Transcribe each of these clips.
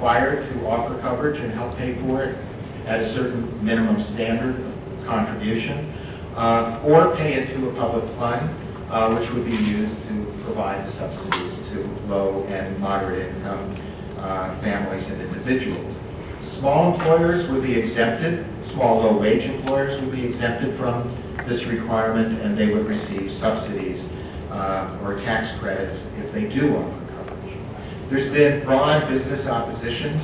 required to offer coverage and help pay for it at a certain minimum standard of contribution, or pay into a public fund, which would be used to provide subsidies to low and moderate income families and individuals. Small employers would be exempted, small low-wage employers would be exempted from this requirement, and they would receive subsidies or tax credits if they do offer coverage. There's been broad business opposition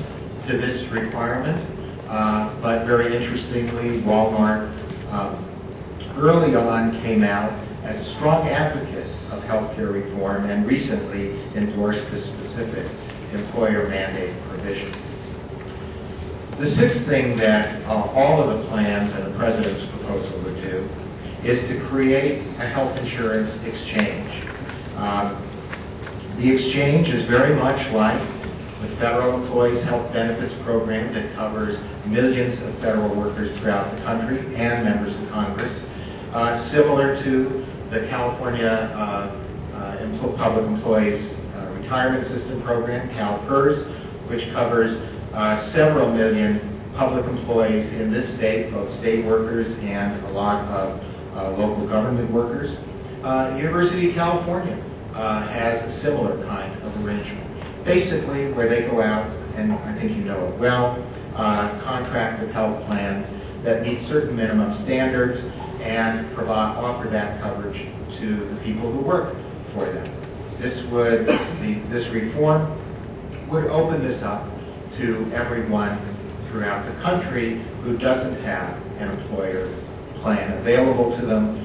to this requirement, but very interestingly, Walmart early on came out as a strong advocate of healthcare reform and recently endorsed the specific employer mandate provision. The sixth thing that all of the plans and the President's proposal would do is to create a health insurance exchange. The exchange is very much like the Federal Employees Health Benefits Program that covers millions of federal workers throughout the country and members of Congress, similar to the California Public Employees Retirement System Program, CalPERS, which covers several million public employees in this state, both state workers and a lot of local government workers. University of California has a similar kind of arrangement. Basically, where they go out, and I think you know it well, contract with health plans that meet certain minimum standards and offer that coverage to the people who work for them. This reform would open this up to everyone throughout the country who doesn't have an employer plan available to them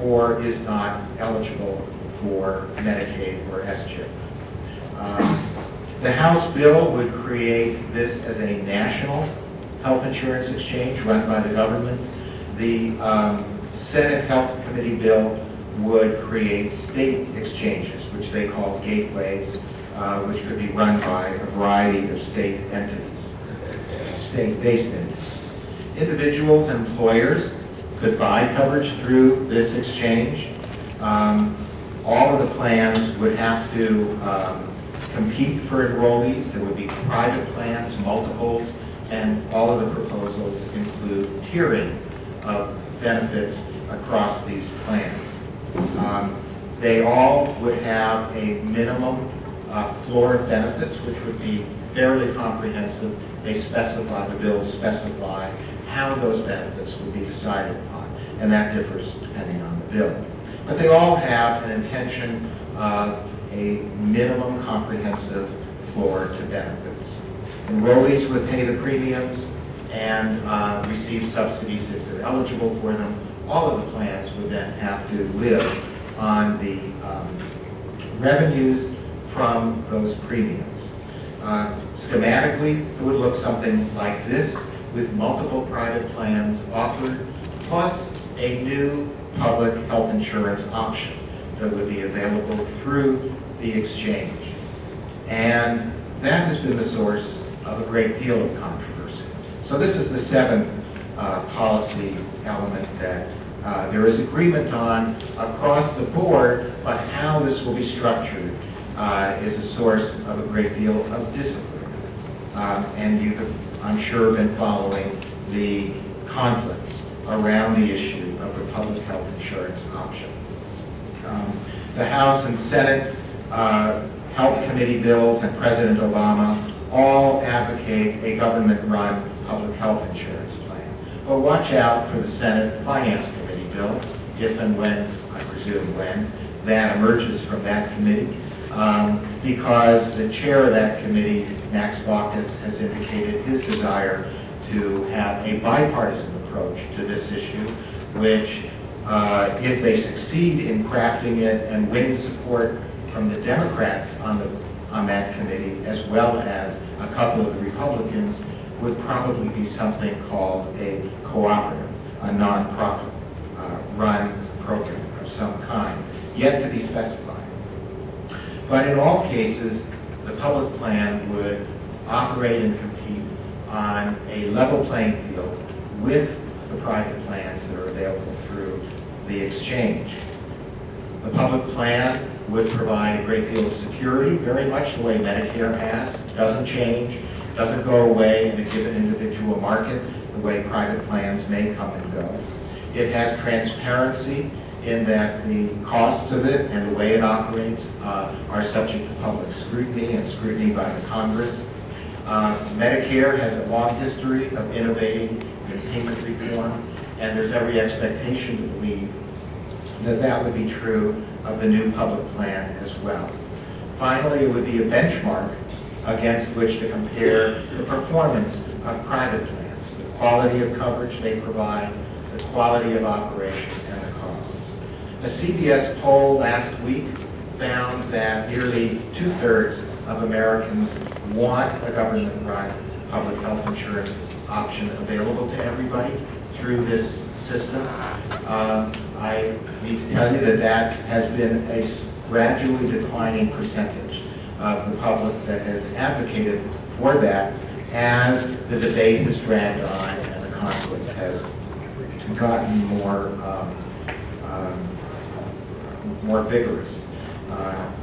or is not eligible for Medicaid or SCHIP. The House bill would create this as a national health insurance exchange run by the government. The Senate Health Committee bill would create state exchanges, which they call gateways, which could be run by a variety of state entities, state-based entities. Individuals and employers could buy coverage through this exchange. All of the plans would have to compete for enrollees. There would be private plans, multiples, and all of the proposals include tiering of benefits across these plans. They all would have a minimum floor of benefits, which would be fairly comprehensive. They specify, the bills specify how those benefits would be decided upon, and that differs depending on the bill. But they all have an intention of a minimum comprehensive floor to benefits. Enrollees would pay the premiums and receive subsidies if they're eligible for them. All of the plans would then have to live on the revenues from those premiums. Schematically, it would look something like this, with multiple private plans offered, plus a new public health insurance option that would be available through the exchange. And that has been the source of a great deal of controversy. So this is the seventh policy element that there is agreement on across the board, but how this will be structured is a source of a great deal of disagreement. And you have, I'm sure, been following the conflicts around the issue of the public health insurance option. The House and Senate Health Committee bills and President Obama all advocate a government-run public health insurance plan. But watch out for the Senate Finance Committee bill, if and when, I presume when, that emerges from that committee, because the chair of that committee, Max Baucus, has indicated his desire to have a bipartisan approach to this issue, which, if they succeed in crafting it and winning support from the Democrats on that committee, as well as a couple of the Republicans, would probably be something called a cooperative, a nonprofit run program of some kind, yet to be specified. But in all cases, the public plan would operate and compete on a level playing field with the private plans that are available through the exchange. The public plan would provide a great deal of security, very much the way Medicare has. It doesn't change, doesn't go away in a given individual market the way private plans may come and go. It has transparency in that the costs of it and the way it operates are subject to public scrutiny and scrutiny by the Congress. Medicare has a long history of innovating in payment reform, and there's every expectation to believe that that would be true of the new public plan as well. Finally, it would be a benchmark against which to compare the performance of private plans, the quality of coverage they provide, the quality of operation, and the costs. A CBS poll last week found that nearly 2/3 of Americans want a government-run public health insurance option available to everybody through this system. I need to tell you that that has been a gradually declining percentage of the public that has advocated for that as the debate has dragged on and the conflict has gotten more vigorous.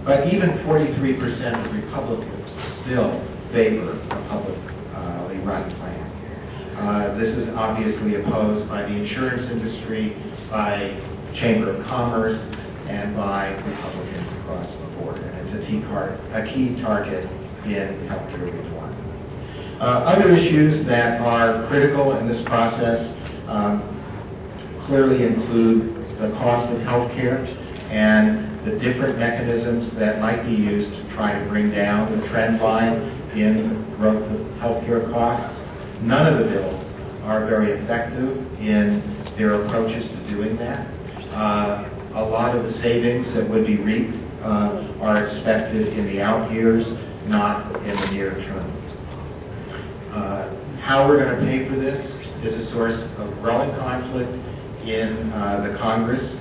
But even 43% of Republicans still favor a publicly run plan. This is obviously opposed by the insurance industry, by the Chamber of Commerce, and by Republicans across the board. And it's a key target in healthcare reform. Other issues that are critical in this process clearly include the cost of healthcare and the different mechanisms that might be used to try to bring down the trend line in growth of healthcare costs. None of the bills are very effective in their approaches to doing that. A lot of the savings that would be reaped are expected in the out years, not in the near term. How we're going to pay for this is a source of growing conflict in the Congress.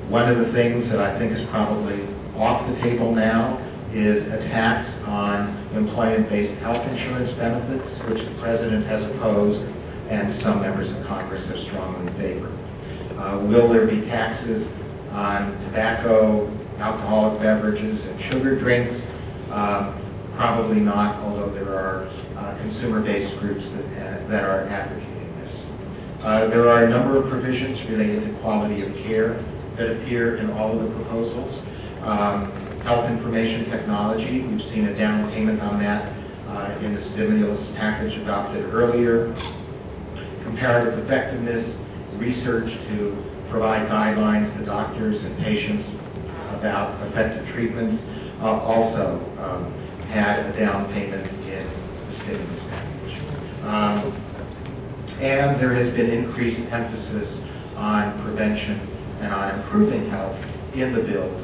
One of the things that I think is probably off the table now is a tax on employment-based health insurance benefits, which the President has opposed and some members of Congress have strongly favored. Will there be taxes on tobacco, alcoholic beverages, and sugar drinks? Probably not, although there are consumer-based groups that are advocating this. There are a number of provisions related to quality of care that appear in all of the proposals. Health information technology, we've seen a down payment on that in the stimulus package adopted earlier. Comparative effectiveness research to provide guidelines to doctors and patients about effective treatments also had a down payment in the stimulus package. And there has been increased emphasis on prevention and on improving health in the bills.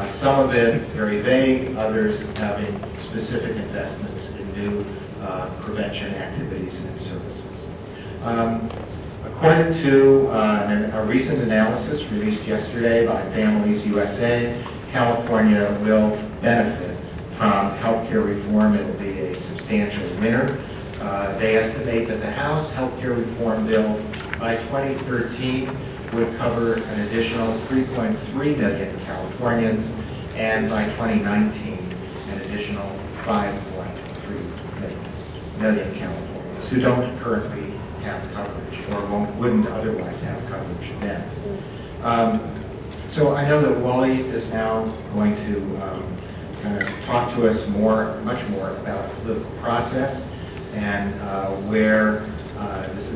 Some of it very vague, others having specific investments in new prevention activities and services. According to a recent analysis released yesterday by Families USA, California will benefit from healthcare reform. It will be a substantial winner. They estimate that the House healthcare reform bill by 2013 would cover an additional 3.3 million Californians, and by 2019, an additional 5.3 million Californians who don't currently have coverage or wouldn't otherwise have coverage then. So I know that Wally is now going to kind of talk to us much more about the political process and where this